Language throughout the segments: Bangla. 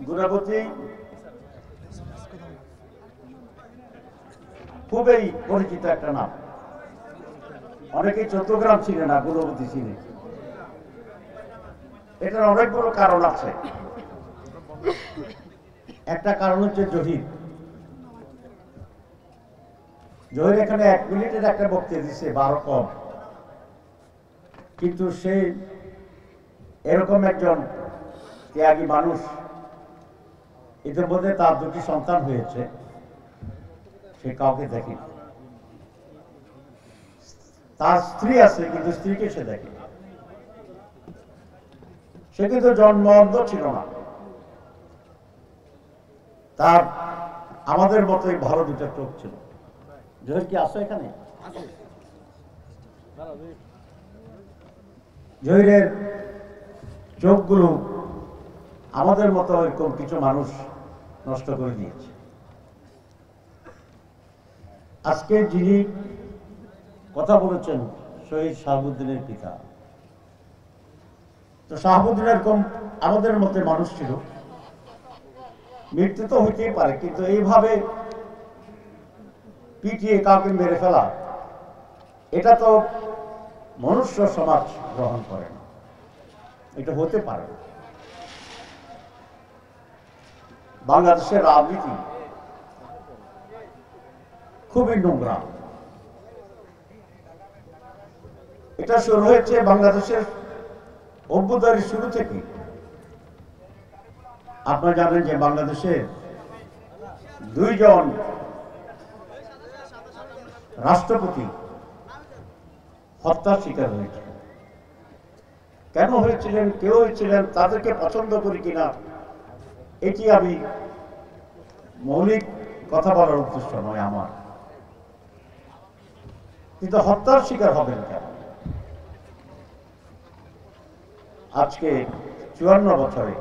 গুণাবতী খুবই পরিচিত একটা নাম। অনেকেই চট্টগ্রাম ছিলেন না, গুণাবতী ছিলেন। এটার অনেক বড় কারণ আছে। একটা কারণ হচ্ছে জহির। জহির এখানে 1 মিনিটের একটা বক্তৃতা দিচ্ছে, 12 কম, কিন্তু সে এরকম একজন ত্যাগী মানুষ। ইতিমধ্যে তার 2টি সন্তান হয়েছে, সে কাউকে দেখে। তার স্ত্রী আছে, কিন্তু স্ত্রীকে সে দেখে। সে কিন্তু জন্ম অন্ধ ছিল না। তার আমাদের মতোই ভালো 2টা চোখ ছিল। জহির কি আসো এখানে? জহিরের চোখগুলো আমাদের মতো এরকম কিছু মানুষ নষ্ট করে দিয়েছে। আজকে যিনি কথা বলেছেন শহীদ শাহাবুদ্দিনের পিতা, তো শাহাবুদ্দিন এরকম আমাদের মতো মানুষ ছিল। মৃত্যু তো হইতেই পারে, কিন্তু এইভাবে পিটিয়ে কাউকে মেরে ফেলা, এটা তো মনুষ্য সমাজ গ্রহণ করে না, এটা হতে পারে না। বাংলাদেশের রাজনীতি খুবই নোংরা। এটা শুরু হয়েছে বাংলাদেশের অভ্যুদয়ের শুরু থেকে। আপনারা জানেন যে বাংলাদেশের 2 জন রাষ্ট্রপতি হত্যার শিকার হয়েছে। কেন হয়েছিলেন, কেউ হয়েছিলেন, তাদেরকে পছন্দ করি কিনা, এটি আমি মৌলিক কথা বলার উদ্দেশ্য নয় আমার। কিন্তু হত্যার শিকার হবেন কেন? আজকে 54 বছরে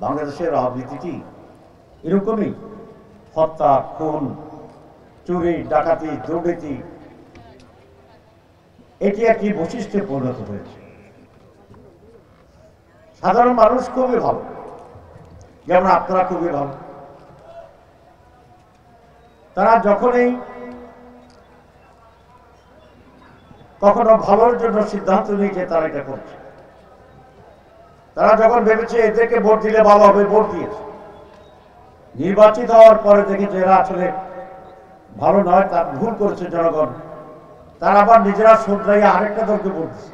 বাংলাদেশের রাজনীতিটি এরকমই। হত্যা, খুন, চুরি, ডাকাতি, দুর্নীতি, এটি একটি বৈশিষ্ট্যে পরিণত হয়েছে। সাধারণ মানুষ খুবই ভালো, যেমন আপনারা খুবই ভালো। তারা যখনই কখনো ভালোর জন্য সিদ্ধান্ত নিয়েছে, তারা এটা করছে। তারা যখন ভেবেছে এদেরকে ভোট দিলে ভালো হবে, ভোট দিয়েছে। নির্বাচিত হওয়ার পরে দেখেছে এরা আসলে ভালো নয়, তার ভুল করেছে জনগণ, তারা আবার নিজেরা শুধরাইয়া আরেকটা দলকে ভোট দিচ্ছে।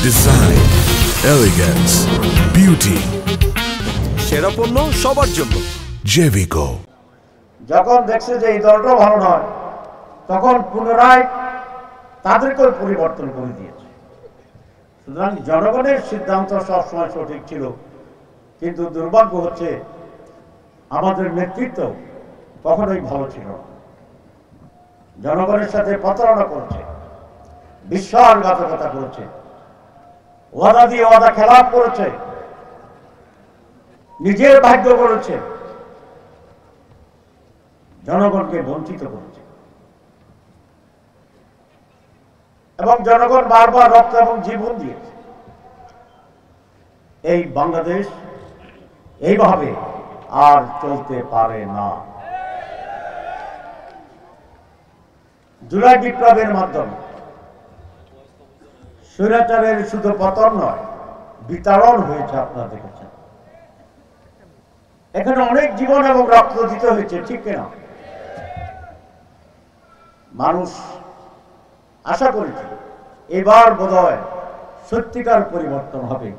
ডিজাইন, এলিগেন্স, বিউটি, সেরা পণ্য সবার জন্য জেভিকো। যখন দেখছে যে এই দলটা ভালো নয়, তখন পুনরায় তাদেরকেও পরিবর্তন করে দিয়েছে। সুতরাং জনগণের সিদ্ধান্ত সবসময় সঠিক ছিল, কিন্তু দুর্ভাগ্য হচ্ছে আমাদের নেতৃত্ব কখনোই ভালো ছিল না। জনগণের সাথে প্রতারণা করেছে, বিশ্বাসঘাতকতা করেছে, ওয়াদা দিয়ে ওয়াদা খেলাপ করেছে, নিজের ভাগ্য করেছে, জনগণকে বঞ্চিত করেছে। এবং জনগণ বারবার রক্ত এবং জীবন দিয়েছে। এই বাংলাদেশ এইভাবে আর চলতে পারে না। জুলাই বিপ্লবের মাধ্যমে স্বৈরাচারের শুধু পতন নয়, বিতাড়ন হয়েছে। আপনারা দেখেছেন এখানে অনেক জীবন এবং রক্ত দিতে হয়েছে, ঠিক কিনা? মানুষ আশা করেছে এবার বোধহয় সত্যিকার পরিবর্তন হবে,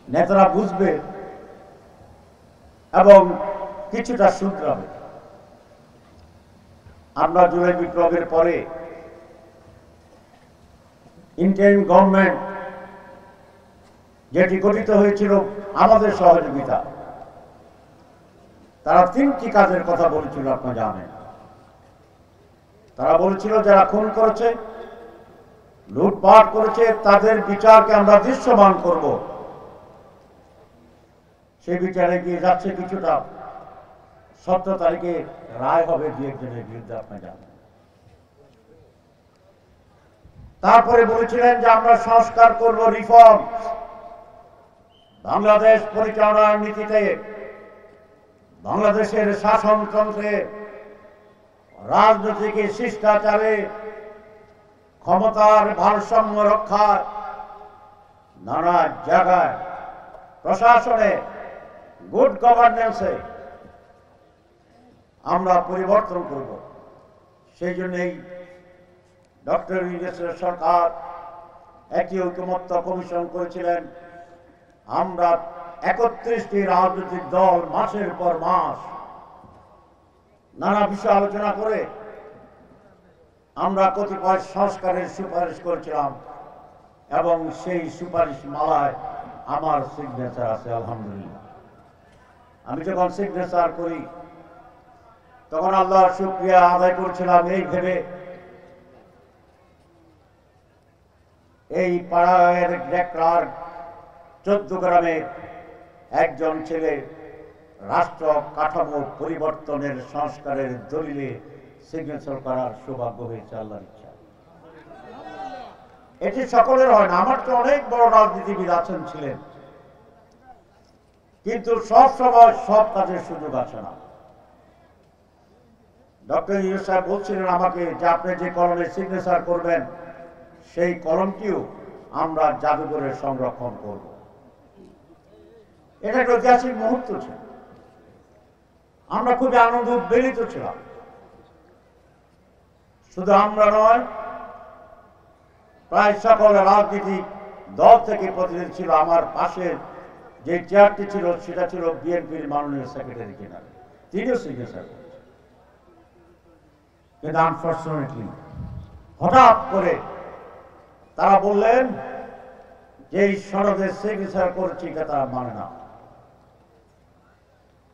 নেতারা বুঝবে এবং কিছুটা শুধরাবে। আমরা জুলাই বিপ্লবের পরে ইন্টারিম গভর্নমেন্ট যেটি গঠিত হয়েছিল আমাদের সহযোগিতা, তারা 3টি কাজের কথা বলেছিল, আপনারা জানেন। তারা বলেছিল যারা খুন করেছে, লুটপাট করেছে, তাদের বিচারকে আমরা দৃশ্যমান করব। সেই বিচারে গিয়ে যাচ্ছে কিছুটা। 17 তারিখে রায় হবে 2 একজনের বিরুদ্ধে, আপনারা জানেন। তারপরে বলেছিলেন যে আমরা সংস্কার করব, রিফর্ম। বাংলাদেশ পরিচালনার নীতিতে, বাংলাদেশের শাসনতন্ত্রে, রাজনৈতিক শিষ্টাচারে, ক্ষমতার ভারসাম্য রক্ষায়, নানা জায়গায় প্রশাসনে, গুড গভর্নেন্সে আমরা পরিবর্তন করব। সেই জন্যই ডক্টর ইউনূসের সরকার একটি ঐকমত্য কমিশন করেছিলেন। আমরা 31টি রাজনৈতিক দল মাসের পর মাস নানা বিষয় আলোচনা করে আমরা কতিপয় সংস্কারের সুপারিশ করেছিলাম এবং সেই সুপারিশ মালায় আমার সিগনেচার আছে আলহামদুলিল্লাহ। আমি যখন সিগনেচার করি তখন আল্লাহর শুকরিয়া আদায় করছিলাম এই ভেবে, এই পাড়ার ডেকরার 14 গ্রামের একজন ছেলে রাষ্ট্র কাঠামো পরিবর্তনের সংস্কারের দলিলে সিগনেচার করার সৌভাগ্য হয়েছে আল্লাহর ইচ্ছা। এটি সকলের হয় না। আমার তো অনেক বড় রাজনীতিবিদ আছেন ছিলেন, কিন্তু সব সময় সব কাজের সুযোগ আসে না। ডক্টর ইউনূস সাহেব বলছিলেন আমাকে যে আপনি যে কলমে সিগনেচার করবেন সেই কলমটিও আমরা জাদুঘরে সংরক্ষণ করব। এটা একটা ঐতিহাসিক মুহূর্ত ছিল। আমরা খুবই আনন্দ উদ্বেলিত ছিলাম। শুধু আমরা নয়, প্রায় সকল রাজনীতিক দল থেকে প্রতিনিধি ছিল। আমার পাশের যে চেয়ারটি ছিল সেটা ছিল বিএনপির মাননীয় সেক্রেটারি জেনারেল, তিনিও সিগনেচার করেছেন। কিন্তু আনফরচুনেটলি হঠাৎ করে তারা বললেন যে এই সনদে সিগনেচার করেছি এটা তারা মানে না।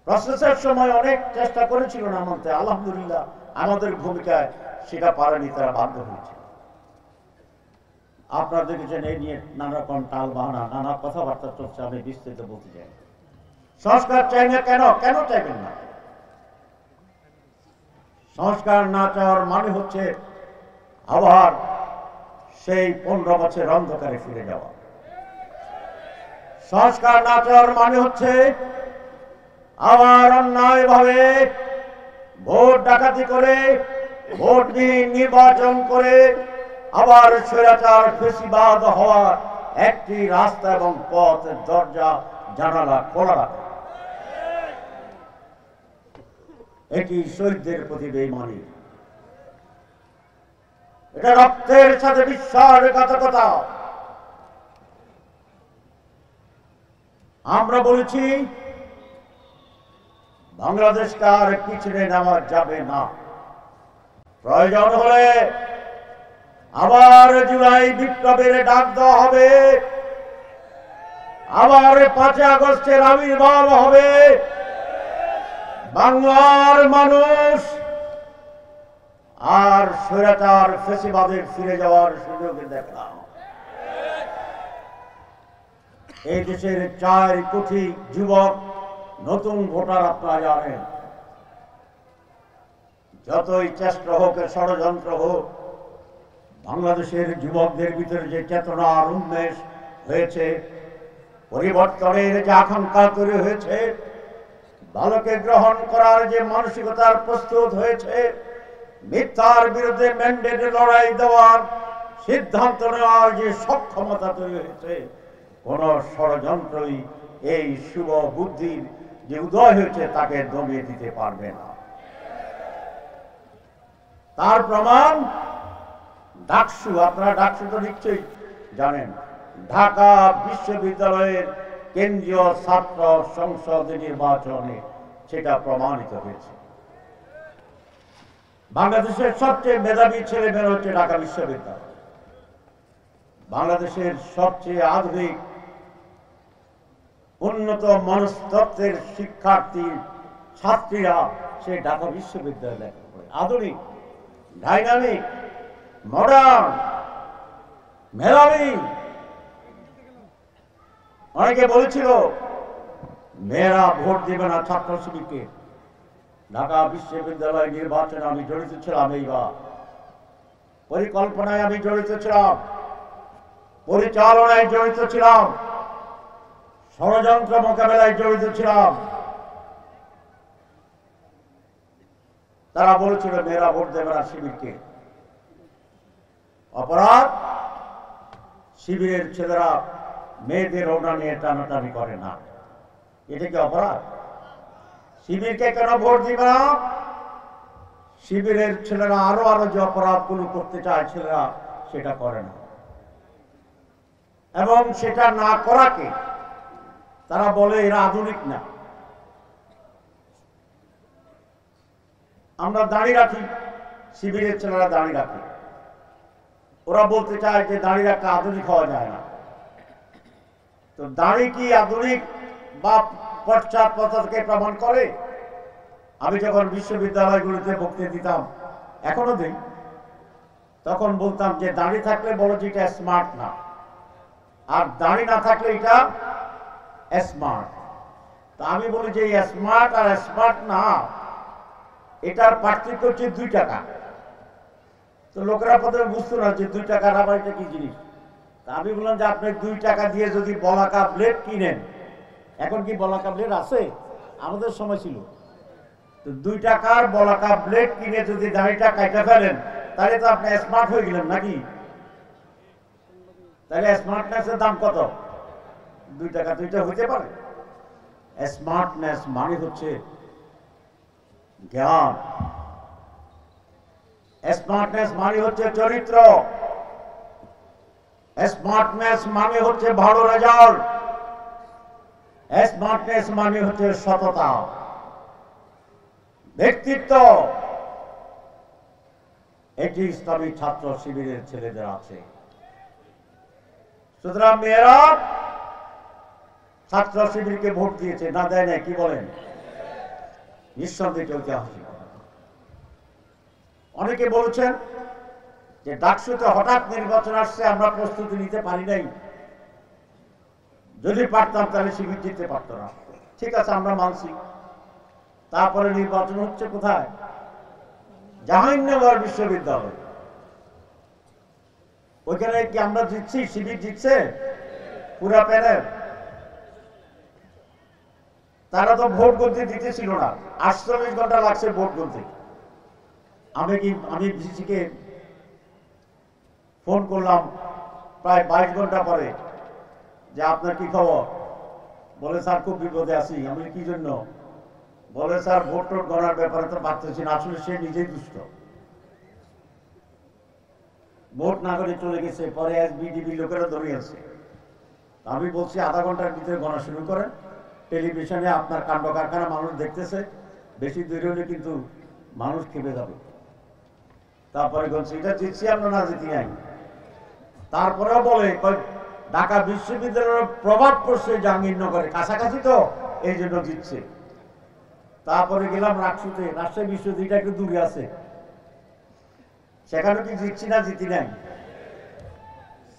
প্রসেসের সময় অনেক চেষ্টা করেছিল না মানতে, আলহামদুলিল্লাহ আমাদের ভূমিকায় সেটা পারেনি, তারা বাধ্য হয়েছে। আপনারা দেখেছেন এই নিয়ে নানা রকম টাল বাহানা, নানা কথাবার্তা চলছে, আমি বিস্তৃত বলতে চাই। সংস্কার চাই না কেন? কেন চাইবেন না? সংস্কার না চাওয়ার মানে হচ্ছে আবার সেই 15 বছর অন্ধকারে ফিরে যাওয়া। সংস্কার না চাওয়ার মানে হচ্ছে আবার অন্যায়ভাবে ভোট ডাকাতি করে, ভোট নিয়ে নির্বাচন করে আবার স্বৈরাচার ফ্যাসিবাদ হওয়ার একটি রাস্তা এবং পথ, দরজা জানালা খোলা রাখা। এটি শহীদদের প্রতি বেঈমানি, এটা রক্তের সাথে বিশ্বাসঘাতকতা। আমরা বলেছি বাংলাদেশকে আর পিছনে নেওয়া যাবে না। প্রয়োজন হলে আবার জুলাই বিপ্লবের ডাক দেওয়া হবে, আবার 5 আগস্টের আবির্ভাব হবে। বাংলার মানুষ আর স্বৈরাচার ফ্যাসিবাদে ফিরে যাওয়ার সুযোগ দেখলাম। এই দেশের 4 কোটি যুবক নতুন ভোটার, আপনারা জানেন। যতই চেষ্টা হোক, ষড়যন্ত্র হোক, বাংলাদেশের যুবকদের ভিতরে যে চেতনা আর উন্মেষ হয়েছে, পরিবর্তনের যে আকাঙ্ক্ষা তৈরি হয়েছে, ভালোকে গ্রহণ করার যে মানসিকতার প্রস্তুত হয়েছে, মিথ্যার বিরুদ্ধে ম্যান্ডেটে লড়াই দেওয়ার সিদ্ধান্ত নেওয়ার যে সক্ষমতা তৈরি হয়েছে, কোন ষড়যন্ত্রই এই শুভ বুদ্ধির যে উদয় হয়েছে তাকে দমিয়ে দিতে পারবে না। তার প্রমাণ ডাকসু। আপনারা ডাকসু তো নিশ্চয়ই জানেন। ঢাকা বিশ্ববিদ্যালয়ের কেন্দ্রীয় ছাত্র সংসদ নির্বাচনে সেটা প্রমাণিত হয়েছে। বাংলাদেশের সবচেয়ে মেধাবী ছেলেমেয়েরা হচ্ছে ঢাকা বিশ্ববিদ্যালয়। বাংলাদেশের সবচেয়ে আধুনিক উন্নত মনস্তত্ত্বের শিক্ষার্থী ছাত্রীরা সে ঢাকা বিশ্ববিদ্যালয়ে লেখা করে। আধুনিক, ডাইনামিক, মডার্ন, মেধাবী। অনেকে বলেছিল মেয়েরা ভোট দিবে না ছাত্র শিবিরকে। ঢাকা বিশ্ববিদ্যালয় নির্বাচনে আমি জড়িত ছিলাম, এইবার পরিকল্পনায় আমি জড়িত ছিলাম, পরিচালনায় জড়িত ছিলাম, ষড়যন্ত্র মোকাবেলায় জড়িত ছিলাম। তারা বলেছিল মেয়েরা ভোট দেবে না শিবিরকে। অপরাধ, শিবিরের ছেলেরা মেয়েদের ওড়না নিয়ে টানাটানি করে না, এটা কি অপরাধ? শিবিরকে কেন ভোট দিবে না? শিবিরের ছেলেরা আরো যে অপরাধগুলো করতে চায় ছেলেরা সেটা করে না, এবং সেটা না করাকে তারা বলে এরা আধুনিক না। আমরা দাঁড়িয়ে রাখি, শিবিরের ছেলেরা দাঁড়িয়ে রাখে, ওরা বলতে চায় যে দাঁড়িয়ে রাখা আধুনিক হওয়া যায় না। তো দাঁড়ি কি আধুনিক বা পশ্চাৎপদকে প্রমাণ করে? আমি যখন বিশ্ববিদ্যালয়গুলিতে বক্তৃতা দিতাম, এখনো দিই, তখন বলতাম যে দাঁড়ি থাকলে বলো যে এটা স্মার্ট না, আর দাঁড়ি না থাকলে এটা স্মার্ট। তা আমি বলি যে স্মার্ট আর স্মার্ট না, এটার পার্থক্য হচ্ছে 2 টাকা। তো লোকেরা প্রথমে বুঝতো না যে 2 টাকার আবার এটা কি জিনিস। তা আমি বললাম যে আপনি 2 টাকা দিয়ে যদি বলাকা ব্লেড কিনেন, এখন কি বলাকা ব্লেড আছে? আমাদের সময় ছিল। তো 2 টাকার বলাকা ব্লেড কিনে যদি দাড়িটা কাটা ফেলেন, তাহলে তো আপনি স্মার্ট হয়ে গেলেন নাকি? তাহলে স্মার্টনেসের দাম কত? 2 টাকা। 2টা হতে পারে? স্মার্টনেস মানে হচ্ছে জ্ঞান, স্মার্টনেস মানে হচ্ছে চরিত্র, স্মার্টনেস মানে হচ্ছে ভালো রেজাল্ট, স্মার্টনেস মানে হচ্ছে সততা, ব্যক্তিত্ব। এটি ইসলামী ছাত্র শিবিরের ছেলেদের আছে। সুতরাং মেয়েরা ছাত্র শিবিরকে ভোট দিয়েছে, না দেয় না? কি বলেন? নিঃসন্দেহে ঐতিহাসিক। অনেকে বলছেন যে ডাকসুতে হঠাৎ নির্বাচন আসছে, আমরা প্রস্তুতি নিতে পারি নাই, যদি পারতাম তাহলে শিবির জিততে পারত না। ঠিক আছে, আমরা মানছি। তারপরে নির্বাচন হচ্ছে কোথায়? জাহাঙ্গীরনগর বিশ্ববিদ্যালয়। ওইখানে কি আমরা জিতছি? শিবির জিতছে পুরা প্যানেল। তারা তো ভোট গণতি দিতেছিল না, 48 ঘন্টা লাগছে ভোট গণতি। আমি ভিসিকে ফোন করলাম প্রায় 22 ঘন্টা পরে যে আপনার কি খবর? বলে স্যার খুব বিপদে আছি। আমি কি জন্য? বলে স্যার ভোট টোট গণার ব্যাপারে তো পারতেছি না। আসলে সে নিজেই দুষ্ট, ভোট না করে চলে গেছে, পরে এসবিডিবি লোকেরা ধরে আছে। আমি বলছি আধা ঘন্টার ভিতরে গণা শুরু করেন, টেলিভিশনে আপনার কাণ্ড কারখানা মানুষ দেখতেছে, বেশি দূরে হলে কিন্তু মানুষ খেপে যাবে। তারপরে বলছি এটা জিতছি আমরা, না জিতি নাই। তারপরেও বলে ঢাকা বিশ্ববিদ্যালয়ের প্রভাব পড়ছে জাহাঙ্গীরনগরে, কাছাকাছি তো এই জন্য জিতছে। তারপরে গেলাম রাকসুতে, রাজশাহী বিশ্ববিদ্যালয়টা একটু দূরে আছে, সেখানে কি জিতছি না জিতি নাই?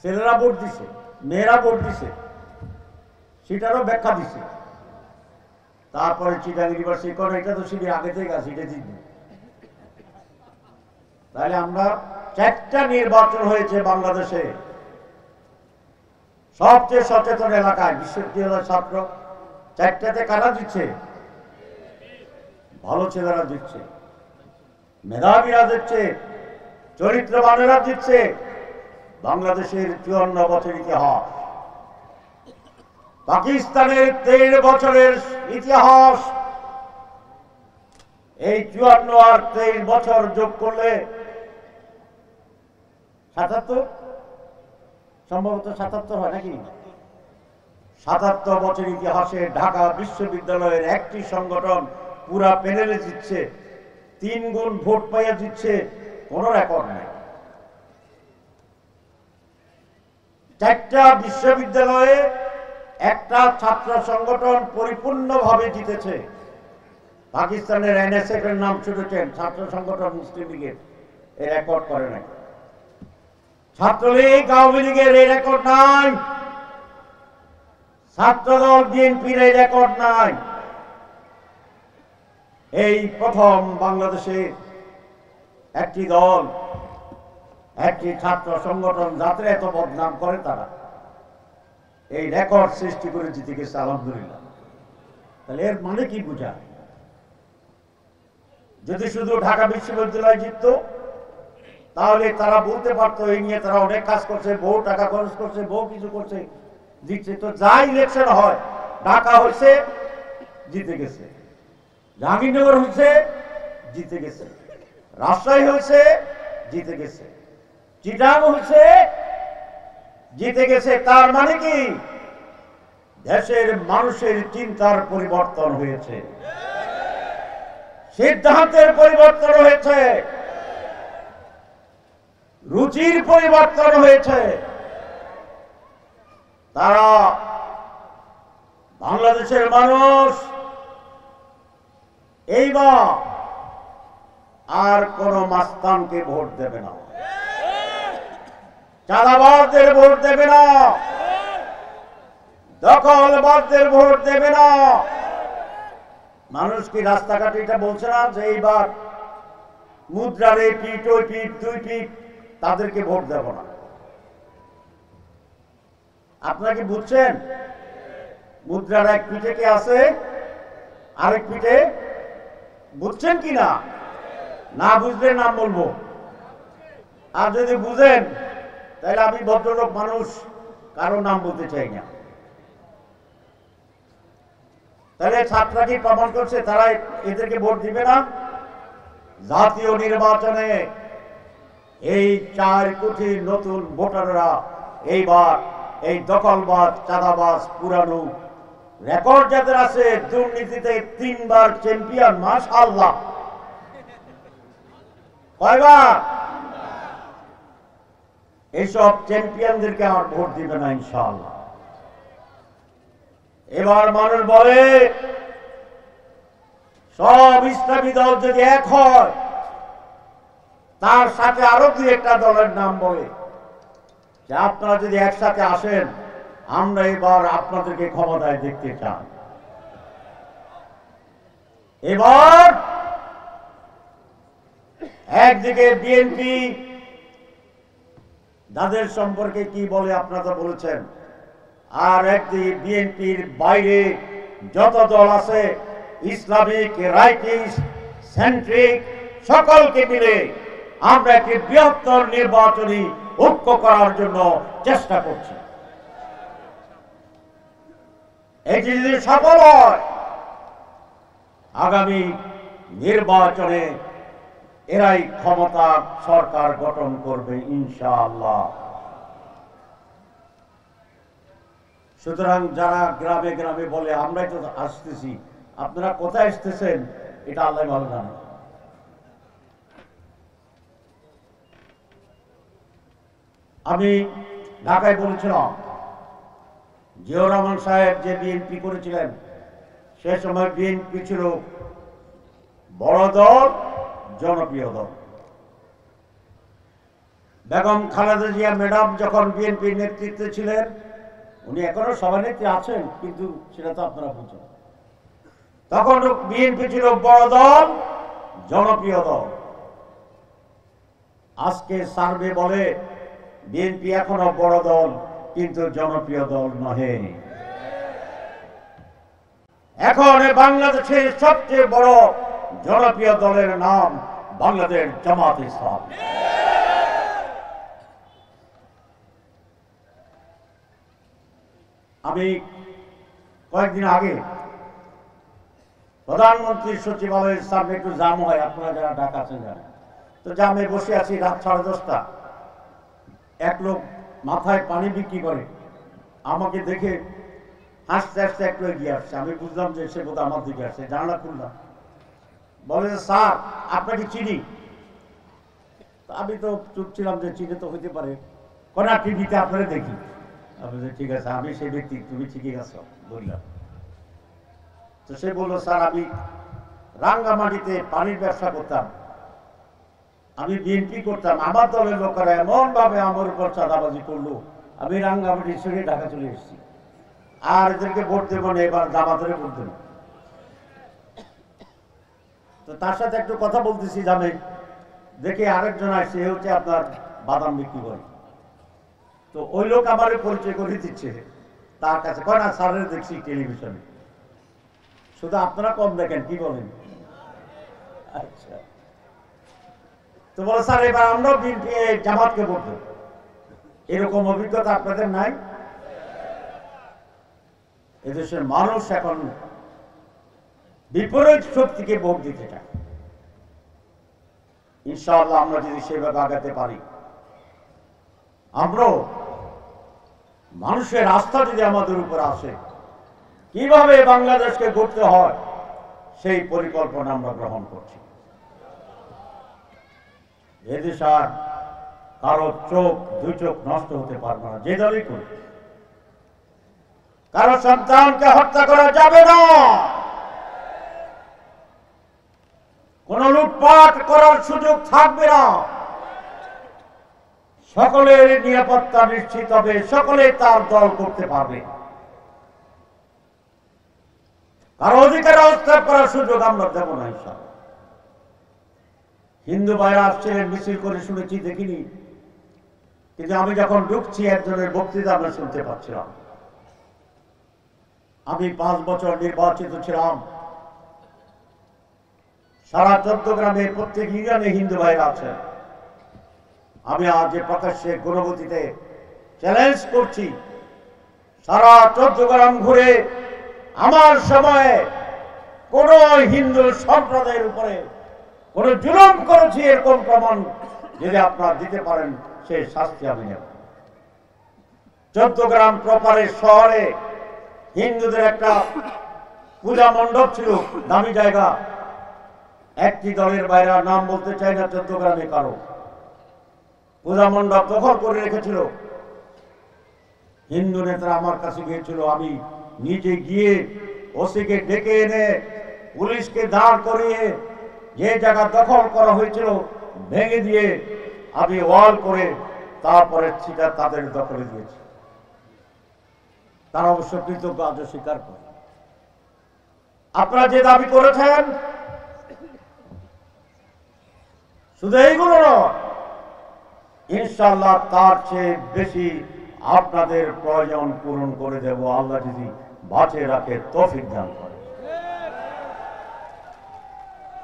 ছেলেরা ভোট দিছে, মেয়েরা ভোট দিছে, সেটারও ব্যাখ্যা দিছে। তারপরে চিটাং ইউনিভার্সিটি করে, এটা তো শিবির আগে থেকে আছে, এটা জিতবে। তাহলে আমরা 4টা নির্বাচন হয়েছে বাংলাদেশে, সবচেয়ে সচেতন এলাকায় বিশ্ববিদ্যালয়ের ছাত্র 4টাতে কারা জিতছে? ভালো ছেলেরা জিতছে, মেধাবীরা জিতছে, চরিত্রবানেরা জিতছে। বাংলাদেশের 54 বছর ইতিহাস, পাকিস্তানের 13 বছরের ইতিহাস, এই 54 আর 23 বছর যোগ করলে 77, সম্ভবত 77 হয় নাকি? 77 বছর ইতিহাসে ঢাকা বিশ্ববিদ্যালয়ের একটি সংগঠন পুরা প্যানেলে জিতছে, 3 গুণ ভোট পাইয়া জিতছে, কোনো রেকর্ড নেই। 4টা বিশ্ববিদ্যালয়ে একটা ছাত্র সংগঠন পরিপূর্ণভাবে জিতেছে। পাকিস্তানের এনএসএফ এর নাম শুনেছেন, ছাত্র সংগঠন মুসলিম লীগের, এই রেকর্ড করে নাই। ছাত্রলীগ আওয়ামী লীগের এই রেকর্ড নাই, ছাত্রদল বিএনপির এই রেকর্ড নাই। এই প্রথম বাংলাদেশে একটি দল, একটি ছাত্র সংগঠন যাদের এত বদনাম করে তারা এই রেকর্ড সৃষ্টি করে জিতে গেছে আলহামদুলিল্লাহ। তাহলে এর মানে কি বোঝায়? যদি শুধু ঢাকা বিশ্ববিদ্যালয় জিততো তাহলে তারা বলতে পারতো এই নিয়ে তারা অনেক কাজ করছে, বহু টাকা খরচ করছে, বহু কিছু করছে, জিতছে। তো যা ইলেকশন হয়, ঢাকা হয়েছে জিতে গেছে, জাহাঙ্গীরনগর হয়েছে জিতে গেছে, রাজশাহী হয়েছে জিতে গেছে, চিটাগাং হয়েছে জিতে গেছে। তার মানে কি? দেশের মানুষের চিন্তার পরিবর্তন হয়েছে, সিদ্ধান্তের পরিবর্তন হয়েছে, রুচির পরিবর্তন হয়েছে। তারা বাংলাদেশের মানুষ এইবার আর কোন মাস্তানকে ভোট দেবে না, চাঁদাবাজদের ভোট দেবে না, দখলবাজদের ভোট দেবে না। মানুষ কি রাস্তাঘাটে এটা বলছে না যে এইবার মুদ্রার এই পিঠ ওই পিঠ দুই পিঠ তাদেরকে ভোট দেব না? আপনারা কি বুঝছেন? মুদ্রার এক পিঠে কে আছে, আরেক পিঠে বুঝছেন কি না? না বুঝলে নাম বলবো, আর যদি বুঝেন তাহলে আমি ভদ্রলোক মানুষ, কারো নাম বলতে চাই না। তাহলে ছাত্ররা কি প্রমাণ করছে তারা এদেরকে ভোট দিবে না? জাতীয় নির্বাচনে এই 4 কোটি নতুন ভোটাররা এইবার এই দখলবাজ, চাঁদাবাজ, পুরানো রেকর্ড যাদের আছে, দুর্নীতিতে 3 বার চ্যাম্পিয়ন, মাশাআল্লাহ, কয়বার? এইসব চ্যাম্পিয়নদেরকে আমার ভোট দিবে না ইনশাআল্লাহ। এবার মানুষ বলে সব ইসলামী দল যদি এক হয়, তার সাথে আরো 2-1টা দলের নাম বলে যে আপনারা যদি একসাথে আসেন, আমরা এবার আপনাদেরকে ক্ষমতায় দেখতে চান। এবার একদিকে বিএনপি যাদের সম্পর্কে কি বলে আপনারা বলেছেন, আর একদিকে বিএনপির বাইরে যত দল আছে, ইসলামিক, রাইটিস্ট, সেন্ট্রিক, সকলকে মিলে আমরা একটি বৃহত্তর নির্বাচনী ঐক্য করার জন্য চেষ্টা করছি। এটি যদি সফল হয়, আগামী নির্বাচনে এরাই ক্ষমতা সরকার গঠন করবে ইনশাআল্লাহ। সুতরাং যারা গ্রামে গ্রামে বলে আমরাই তো আসতেছি, আপনারা কোথায় আসতেছেন এটা আল্লাহ ভালো জানে। আমি ঢাকায় বলেছিলাম, জিয়াউর রহমান সাহেব যে বিএনপি করেছিলেন, সে সময় বিএনপি ছিল বড় দল, জনপ্রিয় দল। বেগম খালেদা জিয়া ম্যাডাম যখন বিএনপির নেতৃত্বে ছিলেন, উনি এখনো সভানেত্রী আছেন, কিন্তু সেটা তো আপনারা বুঝেন, তখন বিএনপি ছিল বড় দল, জনপ্রিয় দল। আজকে সার্ভে বলে বিএনপি এখনো বড় দল, কিন্তু জনপ্রিয় দল নহে। এখন বাংলাদেশের সবচেয়ে বড় জনপ্রিয় দলের নাম বাংলাদেশ জামাত ইসলাম। আমি কয়েকদিন আগে প্রধানমন্ত্রীর সচিবালয়ের সামনে একটু জাম হয়, আপনারা যারা ঢাকা আছেন জানেন, তো জামে বসে আছি, রাত 10:30। এক লোক মাথায় পানি বিক্রি করে, আমাকে দেখে হাসতে হাসতে একটু এগিয়ে আসছে। আমি বুঝলাম যে সে বোধহয় আমার দিকে আসছে। জানলা খুললাম, বলে স্যার আপনাকে চিনি। আমি তো চুপ ছিলাম যে চিনি তো হইতে পারে, কোন টিভিতে আপনারা দেখি। আমি ঠিক আছে, আমি সেই ব্যক্তি, তুমি ঠিকই আছো বললাম। তো সে বললো, স্যার আমি রাঙ্গামাটিতে পানির ব্যবসা করতাম, আমি বিএনপি করতাম, আমার দলের লোকেরা এমন ভাবে আমার উপর চাঁদাবাজি করলো, আমি রাঙ্গামাটি ছেড়ে ঢাকা চলে এসেছি, আর এদেরকে ভোট দেবো না, এবার জামাতের ভোট দেবো। তো তার সাথে একটু কথা বলতেছি, জানে দেখে আরেকজন আসছে, হচ্ছে আপনার বাদাম বিক্রি করে। তো ওই লোক আমার পরিচয় করে দিচ্ছে, তার কাছে কয় না স্যারের দেখছি টেলিভিশনে। শুধু আপনারা কম দেখেন, কি বলেন? আচ্ছা, তো বলে স্যার এবার আমরাও জামাতকে ভোট দেব। এরকম অভিজ্ঞতা আপনাদের নাই? এদেশের মানুষ এখন বিপরীত শক্তিকে ভোট দিতে চায়। ইনশাআল্লাহ আমরা যদি সেভাবে আগাতে পারি, আমরাও মানুষের আস্থা যদি আমাদের উপর আসে, কিভাবে বাংলাদেশকে গড়তে হয় সেই পরিকল্পনা আমরা গ্রহণ করছি। এদেশ আর কারো চোখ দুই চোখ নষ্ট হতে পারবে না, যে দলই করে। কারো সন্তানকে হত্যা করা যাবে না, কোন লুটপাট করার সুযোগ থাকবে না। সকলের নিরাপত্তা নিশ্চিত হবে, সকলে তার দল করতে পারবে। কারো অধিকার হস্তক্ষেপ করার সুযোগ আমরা দেব না ইনশাআল্লাহ। হিন্দু ভাইরা আসছিলেন, মিছিল করে শুনেছি, দেখিনি, কিন্তু আমি যখন ঢুকছি একজনের বক্তৃতা আমরা শুনতে পাচ্ছিলাম। আমি 5 বছর নির্বাচিত ছিলাম, সারা চট্টগ্রামে প্রত্যেক ইউনিয়নে হিন্দু ভাইরা আছেন। আমি আজ প্রকাশ্যে গুণবতীতে চ্যালেঞ্জ করছি, সারা চট্টগ্রাম ঘুরে আমার সময়ে কোন হিন্দু সম্প্রদায়ের উপরে কোন জুলুম করেছি এরকম প্রমাণ যদি আপনারা দিতে পারেন, সেই শাস্তি আমি নেব। চট্টগ্রাম প্রপারের শহরে হিন্দুদের একটা পূজা মণ্ডপ ছিল, দামি জায়গা। একটি দলের বাইরে, নাম বলতে চাই না চট্টগ্রামে কারো, পূজা মণ্ডপ দখল করে রেখেছিল। হিন্দু নেতারা আমার কাছে গিয়েছিল, আমি নিজে গিয়ে ওসিকে ডেকে এনে পুলিশকে দাঁড় করিয়ে যে জায়গা দখল করা হয়েছিল ভেঙে দিয়ে আমি ওয়াল করে তারপরে সেটা তাদের দখলে দিয়েছি। তারা অবশ্য কৃতজ্ঞ আজ স্বীকার করে। আপনারা যে দাবি করেছেন শুধু এইগুলো নয়, ইনশাআল্লাহ তার চেয়ে বেশি আপনাদের প্রয়োজন পূরণ করে দেব, আল্লাহ যদি বাঁচে রাখে, তৌফিক দান করে।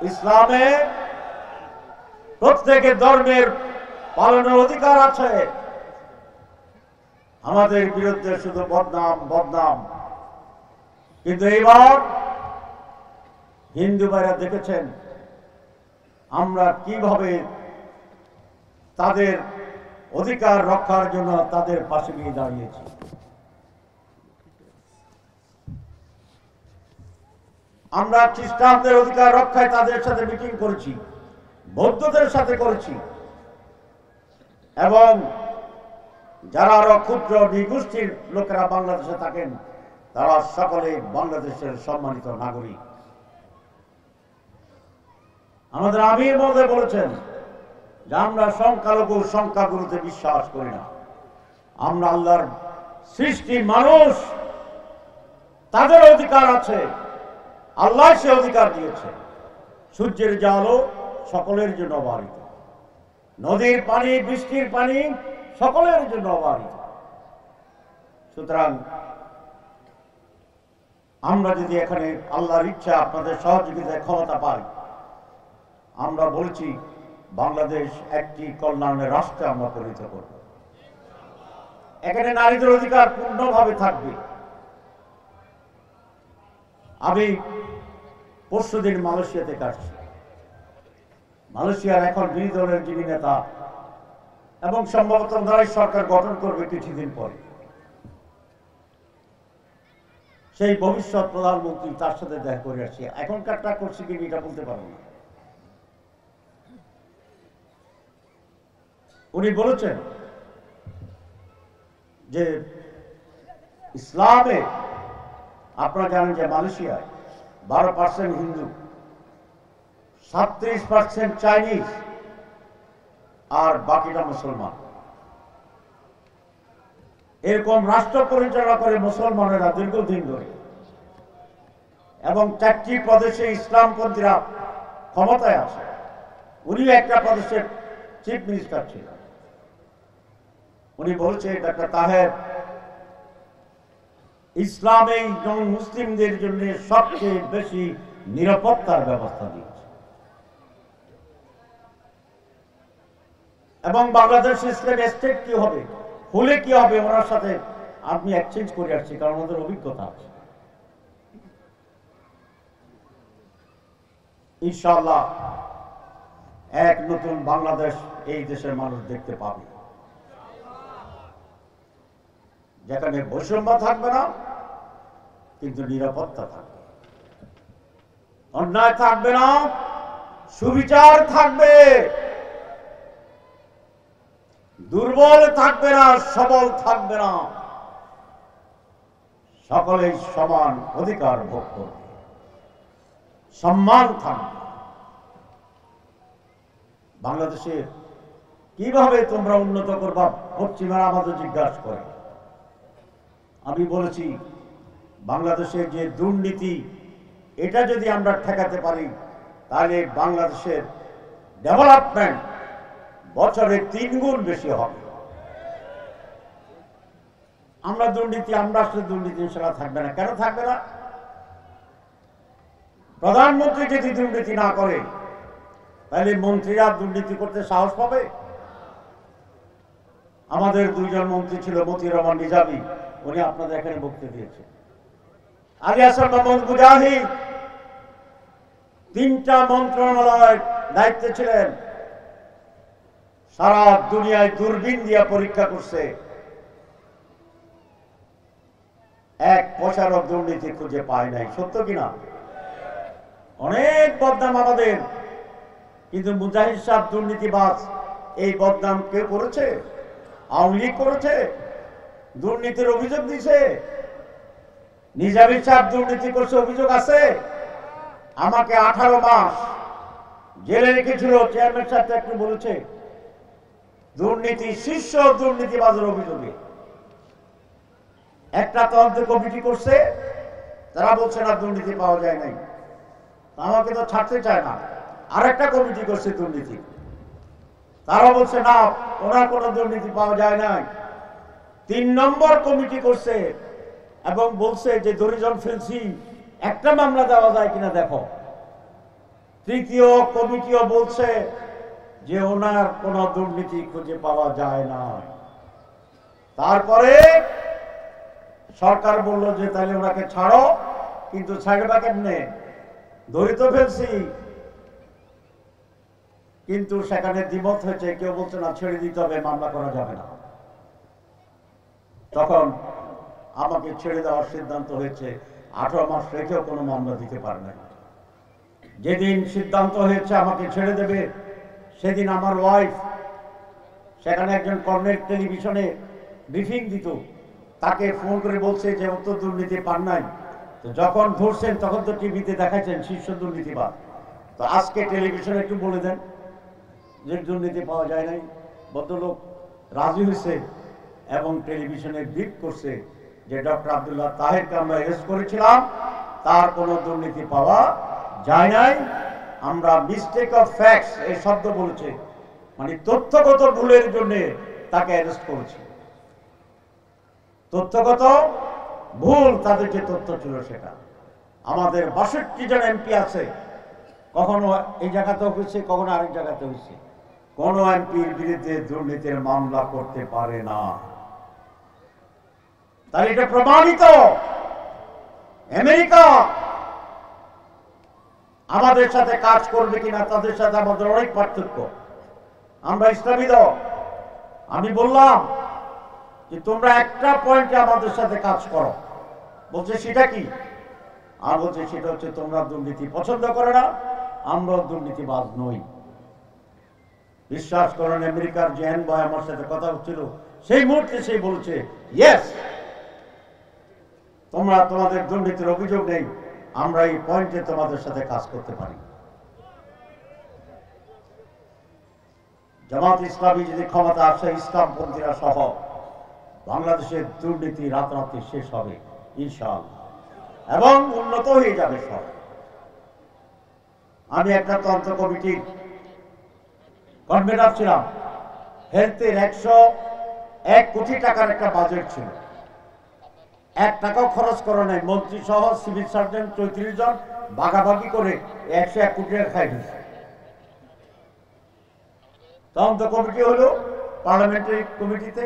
ইসলামে প্রত্যেকের ধর্মের পালনের অধিকার আছে। আমাদের বিরুদ্ধে শুধু বদনাম বদনাম। কিন্তু এইবার হিন্দু ভাইরা দেখেছেন আমরা কিভাবে তাদের অধিকার রক্ষার জন্য তাদের পাশে গিয়ে দাঁড়িয়েছি। আমরা খ্রিস্টানদের অধিকার রক্ষায় তাদের সাথে মিটিং করেছি, বৌদ্ধদের সাথে করেছি, এবং যারা আরো ক্ষুদ্র নিগোষ্ঠীর লোকেরা বাংলাদেশে থাকেন তারা সকলে বাংলাদেশের সম্মানিত নাগরিক। আমাদের আমির মহোদয় বলেছেন যে আমরা সংখ্যালঘু সংখ্যাগুরুতে বিশ্বাস করি না, আমরা আল্লাহর সৃষ্টি মানুষ, তাদের অধিকার আছে, আল্লাহ সে অধিকার দিয়েছে। সূর্যের যে আলো সকলের জন্য অবারিত, নদীর পানি, বৃষ্টির পানি সকলের জন্য অবারিত। সুতরাং আমরা যদি এখানে আল্লাহর ইচ্ছা আপনাদের সহযোগিতায় ক্ষমতা পাই, আমরা বলছি বাংলাদেশ একটি কল্যাণের রাষ্ট্রে আমরা পরিণত করব। এখানে নারীদের অধিকার পূর্ণভাবে থাকবে। আমি পরশুদিন মালয়েশিয়া থেকে আসছি। মালয়েশিয়ার এখন বিরোধী দলের যিনি নেতা এবং সম্ভবত তারাই সরকার গঠন করবে কিছুদিন পরে, সেই ভবিষ্যৎ প্রধানমন্ত্রী, তার সাথে দেখা করে আসছি। এখনকারটা করছি কিনা এটা বলতে পারবো না। উনি বলেছেন যে ইসলামে আপনারা জানেন যে মালয়েশিয়ায় 12% হিন্দু, 37% চাইনিজ, আর বাকিটা মুসলমান। এরকম রাষ্ট্র পরিচালনা করে মুসলমানেরা দীর্ঘদিন ধরে, এবং 4টি প্রদেশে ইসলামপন্থীরা ক্ষমতায় আছে। উনি একটা প্রদেশের চিফ মিনিস্টার ছিলেন। উনি বলছে, ডাক্তার তাহের, ইসলাম এই মুসলিমদের জন্য সবচেয়ে বেশি নিরাপত্তার ব্যবস্থা দিয়েছে। এবং বাংলাদেশ ইসলাম স্টেট কি হবে, হলে কি হবে, ওনার সাথে আমি এক্সচেঞ্জ করে আসছি, কারণ ওদের অভিজ্ঞতা আছে। ইনশাআল্লাহ এক নতুন বাংলাদেশ এই দেশের মানুষ দেখতে পাবে, যেখানে বৈষম্য থাকবে না, কিন্তু নিরাপত্তা থাকবে, অন্যায় থাকবে না, সুবিচার থাকবে, দুর্বল থাকবে না, সবল থাকবে না, সকলেই সমান অধিকার ভোগ করবে, সম্মান থাকবে। বাংলাদেশে কিভাবে তোমরা উন্নত করবা, পশ্চিমারা আমাদের জিজ্ঞাসা করে। আমি বলেছি বাংলাদেশের যে দুর্নীতি, এটা যদি আমরা ঠেকাতে পারি তাহলে বাংলাদেশের ডেভেলপমেন্ট বছরে 3 গুণ বেশি হবে। আমরা আসলে দুর্নীতি সেটা থাকবে না। কেন থাকবে না? প্রধানমন্ত্রী যদি দুর্নীতি না করে তাহলে মন্ত্রীরা দুর্নীতি করতে সাহস পাবে? আমাদের 2 জন মন্ত্রী ছিল, মতিউর রহমান নিজামী, উনি আপনাদের এখানে বক্তব্য দিয়েছে। আলী হাসান মাহমুদ মুজাহিদ 3টা মন্ত্রণালয়ের দায়িত্বে ছিলেন, সারা দুনিয়ায় দূরবীন দিয়ে পরীক্ষা করছে, 1 পয়সারও দুর্নীতি খুঁজে পায় নাই। সত্য কিনা? অনেক বদনাম আমাদের, কিন্তু মুজাহিদ সাহেব দুর্নীতিবাজ, এই বদনাম কে করেছে? আওয়ামী লীগ করেছে, দুর্নীতির অভিযোগ দিয়েছে। নিজামী সাহেব দুর্নীতি করছে, অভিযোগ আছে। আমাকে 18 মাস জেলে রেখেছিল, চেয়ারম্যান সাহেব একটু বলেছে, দুর্নীতি, শীর্ষ দুর্নীতিবাজের অভিযোগে। একটা তদন্ত কমিটি করছে, তারা বলছে না দুর্নীতি পাওয়া যায় নাই, আমাকে তো ছাড়তে চায় না। আরেকটা কমিটি করছে দুর্নীতি, তারা বলছে না, ওনার কোনো দুর্নীতি পাওয়া যায় নাই। 3 নম্বর কমিটি করছে এবং বলছে যে দরিজন ফেলছি, একটা মামলা দেওয়া যায় কিনা দেখো। 3য় কমিটিও বলছে যে ওনার কোনো দুর্নীতি খুঁজে পাওয়া যায় না। তারপরে সরকার বলল যে তাহলে ওনাকে ছাড়ো, কিন্তু ছাড়বা কেমনে, ধরে তো ফেলছি। কিন্তু সেখানে দ্বিমত হয়েছে, কেউ বলছে না ছেড়ে দিতে হবে, মামলা করা যাবে না। তখন আমাকে ছেড়ে দেওয়ার সিদ্ধান্ত হয়েছে। 18 মাস রেখেও কোনো মামলা দিতে পারে না। যেদিন সিদ্ধান্ত হয়েছে আমাকে ছেড়ে দেবে, সেদিন আমার ওয়াইফ, সেখানে একজন কর্নেল টেলিভিশনে ব্রিফিং দিত, তাকে ফোন করে বলছে যে ও তো দুর্নীতি পান নাই। তো যখন ধরছেন তখন তো টিভিতে দেখাচ্ছেন শীর্ষ দুর্নীতিবাদ, তো আজকে টেলিভিশনে একটু বলে দেন যে দুর্নীতি পাওয়া যায় নাই। ভদ্রলোক রাজি হয়েছে এবং টেলিভিশনে ব্রিফ করছে যে ডক্টর আব্দুল্লাহ তাহেরকে আমরা অ্যারেস্ট করেছিলাম, তার কোনো দুর্নীতি পাওয়া যায় নাই। আমরা মিস্টেক অফ ফ্যাক্টস এই শব্দ বলেছে, মানে তথ্যগত ভুলের জন্য তাকে অ্যারেস্ট করেছি। তথ্যগত ভুল, তাদের যে তথ্য ছিল সেটা। আমাদের 62 জন এমপি আছে, কখনো এই জায়গাতে হয়েছে, কখনো আরেক জায়গাতে হয়েছে। কোন এমপির বিরুদ্ধে দুর্নীতির মামলা করতে পারে না। তার এটা প্রমাণিত। আমেরিকা আমাদের সাথে কাজ করবে কিনা, তাদের সাথে আমাদের অনেক পার্থক্য। আমরা ইসলামী দল, আমি বললাম যে তোমরা একটা পয়েন্টে আমাদের সাথে কাজ করো। বলছে সেটা কি? আর বলছে সেটা হচ্ছে তোমরা দুর্নীতি পছন্দ করো না, আমরাও দুর্নীতিবাজ নই। বিশ্বাস করেন, আমেরিকার যে এনভয় আমার সাথে কথা হচ্ছিল, সেই মুহূর্তে সেই বলছে ইয়েস, তোমরা, তোমাদের দুর্নীতির অভিযোগ নেই, আমরা এই পয়েন্টে তোমাদের সাথে কাজ করতে পারি। জামাত ইসলামী যদি ক্ষমতা আসে, ইসলামপন্থীরা সহ, বাংলাদেশের দুর্নীতি রাতারাতি শেষ হবে ইনশাআল্লাহ, এবং উন্নত হয়ে যাবে সব। আমি একটা তদন্ত কমিটির কনভেনার ছিলাম। হেলথের 101 কোটি টাকার একটা বাজেট ছিল। 1 টাকাও খরচ করে নাই, মন্ত্রী সহ সিভিল সার্জন 34 জন ভাগাভাগি করে 101 কোটি টাকা খাই দিয়েছে। তদন্ত কমিটি হলো পার্লামেন্টারি কমিটিতে,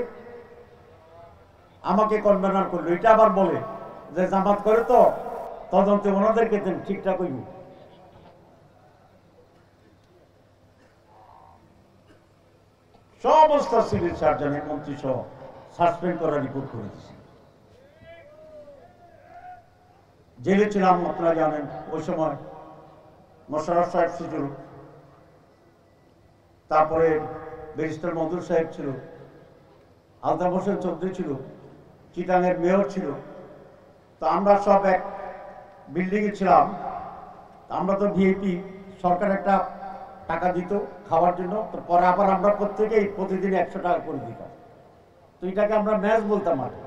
আমাকে কনভেনার করলো। এটা আবার বলে যে জামাত করে তো তদন্তে ওনাদেরকে দেন, ঠিকঠাক হইব। সমস্ত সিভিল সার্জনের মন্ত্রী সহ সাসপেন্ড করার রিপোর্ট করে দিয়েছে। জেলে ছিলাম, আপনারা জানেন। ওই সময় মোশাররফ সাহেব ছিল, তারপরে ব্যারিস্টার মঞ্জুর সাহেব ছিল, আলতাফ হোসেন চৌধুরী ছিল, চিটাঙের মেয়র ছিল। তো আমরা সব এক বিল্ডিংয়ে ছিলাম। আমরা তো ভিআইপি, সরকার একটা টাকা দিত খাওয়ার জন্য। তো পরে আবার আমরা প্রত্যেকেই প্রতিদিন 100 টাকা করে দিতাম। তো এটাকে আমরা ম্যাচ বলতাম। আগে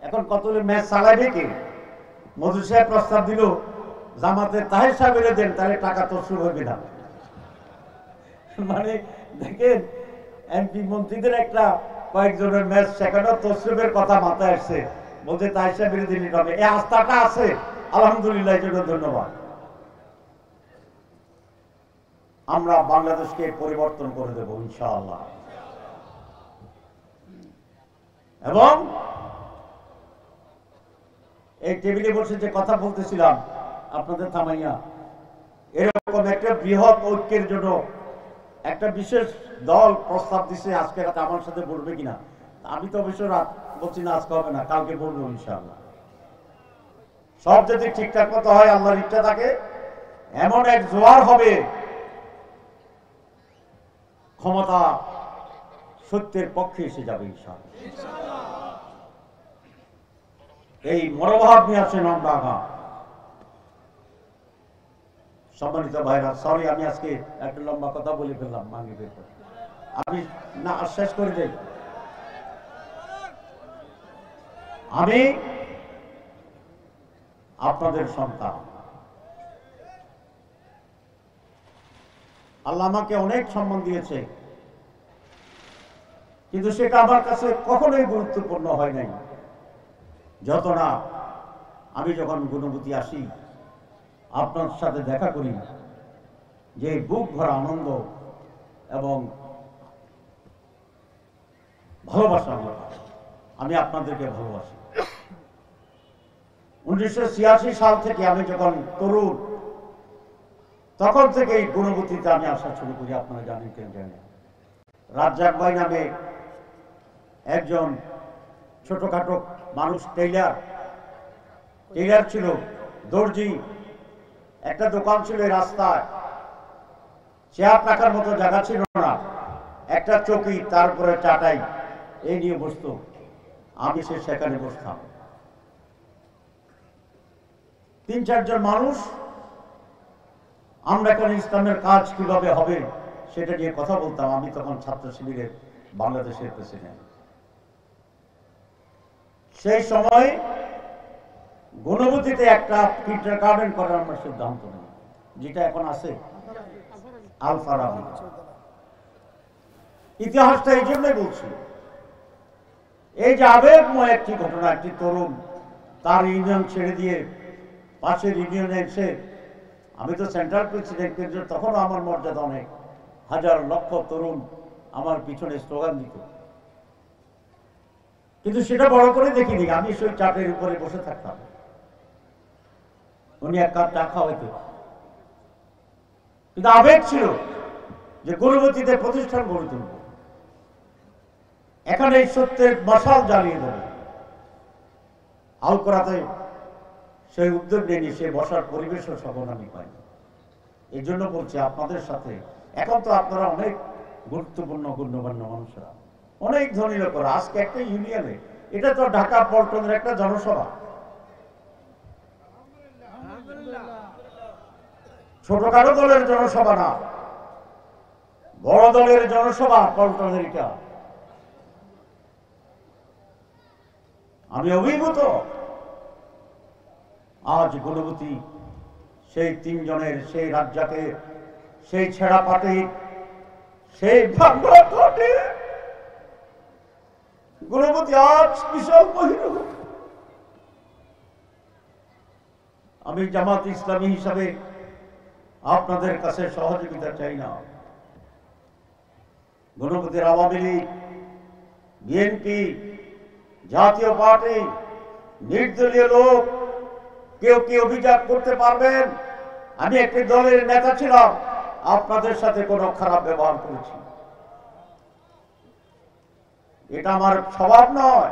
এখন কত ম্যাচ চালাবে কে? মজুর সাহেব প্রস্তাব দিল জামাতের তাহের সাহেবের দেন, তাহলে টাকা তো শুরু হবে না। মানে দেখেন, এমপি মন্ত্রীদের একটা কয়েকজনের ম্যাচ সেখানেও তসরুফের কথা মাথায় আসছে, বলতে তাহের সাহেবের দিন হবে। এই আস্থাটা আছে, আলহামদুলিল্লাহ, এর জন্য ধন্যবাদ। আমরা বাংলাদেশকে পরিবর্তন করে দেব ইনশাআল্লাহ। এবং এই টেবিলে বসে যে কথা বলতেছিলাম আপনাদের থামাইয়া, এরকম একটা বৃহৎ ঐক্যের জন্য একটা বিশেষ দল প্রস্তাব দিচ্ছে। আজকে রাতে আমার সাথে বলবে কিনা, আমি তো অবশ্য রাত বলছি না, আজকে হবে না, কালকে বলবো ইনশাআল্লাহ। সব যদি ঠিকঠাক মতো হয়, আল্লাহর ইচ্ছা থাকে, এমন এক জোয়ার হবে, ক্ষমতা সত্যের পক্ষে এসে যাবে ইনশাআল্লাহ। এই মনোভাব নিয়ে আসেন আমরা আঘা। সম্মানিত ভাইরা, সরি আমি আজকে একটা লম্বা কথা বলে ফেললাম, মাঙ্গি বের করে। আমি না শেষ করে দেই। আমি আপনাদের সন্তান। আল্লাহ আমাকে অনেক সম্মান দিয়েছে, কিন্তু সেটা আমার কাছে কখনোই গুরুত্বপূর্ণ হয় নাই যত না আমি যখন গুণবতী আসি, আপনার সাথে দেখা করি, যে বুক ভরা আনন্দ এবং ভালোবাসা আমি আপনাদেরকে ভালোবাসি। 1986 সাল থেকে আমি যখন তরুণ, তখন থেকে এই গুণবতীতে আমি আসা শুরু করি। আপনারা জানেন কেন জানেন, রাজ্জাক ভাই নামে একজন ছোটখাটো মানুষ, টেইলার ছিল, দর্জি, একটা দোকান ছিল এই রাস্তায়, চেয়ার রাখার মতো জায়গা ছিল না, একটা চৌকি, তারপরে চাটাই, এই নিয়ে বসতো। আমি সেখানে বসতাম। 3-4 জন মানুষ, আমরা এখানে ইসলামের কাজ কিভাবে হবে সেটা নিয়ে কথা বলতাম। আমি তখন ছাত্র শিবিরের বাংলাদেশের প্রেসিডেন্ট। সেই সময় গুণবতীতে একটা কিন্ডার গার্ডেন করার আমরা সিদ্ধান্ত নেই, যেটা এখন আছে আল ফারাবি। ইতিহাসটা এই জন্যই বলছি, এই যে আবেগময় একটি ঘটনা, একটি তরুণ তার ইউনিয়ন ছেড়ে দিয়ে পাশের ইউনিয়নে এসে, আমি তো সেন্ট্রাল প্রেসিডেন্ট, কিন্তু তখনও আমার মর্যাদা অনেক, হাজার লক্ষ তরুণ আমার পিছনে স্লোগান দিত। কিন্তু সেটা বড় করে দেখিনি, আমি সেই চাটের উপরে বসে থাকতাম, উনি 1 কাপ চা খাওয়াইতে। কিন্তু আবেগ ছিল যে গুণবতীতে প্রতিষ্ঠান গড়ে তুলব, এখানে এই সত্যের মশাল জ্বালিয়ে দেবে। আলকোরাতে সেই উদ্যোগ নেয়নি, সে বসার পরিবেশও সবন আমি পাইনি। এই জন্য বলছি আপনাদের সাথে, এখন তো আপনারা অনেক গুরুত্বপূর্ণ গণ্যমান্য মানুষরা, অনেক ধনী লোকেরা, আজকে একটা ইউনিয়নে, এটা তো ঢাকা পল্টনের একটা জনসভা, ছোটখাটো দলের জনসভা না, বড় দলের জনসভা পল্টনের। এটা আমি অভিভূত। আজ গুণবতী সেই 3 জনের, সেই রাজ্জাকে, সেই ছেঁড়া পাটি, সেই ভাঙা ঘটে, গুণবতী আজ বিশাল মহিলা। আমি জামাত ইসলামী হিসাবে আপনাদের কাছে সহযোগিতা চাই না। গণপতির আওয়ামী লীগ, বিএনপি, জাতীয় পার্টি, নির্দলীয় লোক কেউ কি অভিযোগ করতে পারবেন আমি একটি দলের নেতা ছিলাম, আপনাদের সাথে কোনো খারাপ ব্যবহার করেছি? এটা আমার স্বভাব নয়।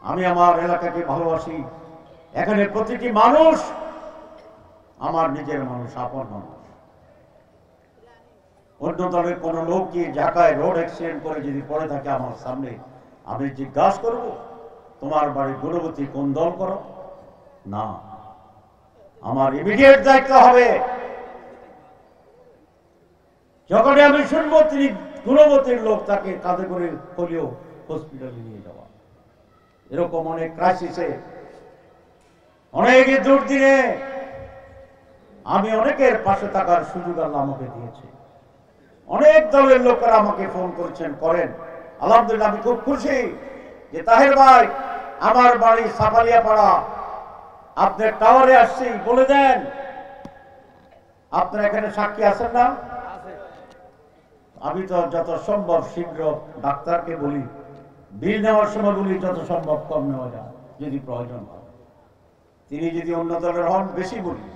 আমি আমার এলাকাকে ভালোবাসি। এখানে প্রতিটি মানুষ আমার নিজের মানুষ, আপন মানুষ। অন্য দলের কোন লোক কি ঢাকায় রোড অ্যাক্সিডেন্ট করে যদি পড়ে থাকে আমার সামনে, আমি জিজ্ঞাসা করব তোমার বাড়ি গুণবতী কোন দল করো? না, আমার ইমিডিয়েট দায়িত্ব হবে যখনই আমি শুনবো তিনি গুণবতীর লোক, তাকে কাঁধে করে পোলিও হসপিটালে নিয়ে যাওয়া। এরকম অনেক ক্রাইসিসে, অনেক দুর্দিনে আমি অনেকের পাশে থাকার সুযোগ আল্লাহ আমাকে দিয়েছে। অনেক দলের লোকেরা আমাকে ফোন করেছেন, করেন। আলহামদুলিল্লাহ, আমি খুব খুশি যে তাহের ভাই আমার বাড়ি সাফালিয়াপাড়া, আপনার টাওয়ারে আসছি, বলে দেন। আপনার এখানে সাক্ষী আছেন না? আমি তো যত সম্ভব শীঘ্র ডাক্তারকে বলি, বিল নেওয়ার সময় বলি যত সম্ভব কম নেওয়া যায় যদি প্রয়োজন হয়। তিনি যদি অন্য দলের হন বেশি বলি,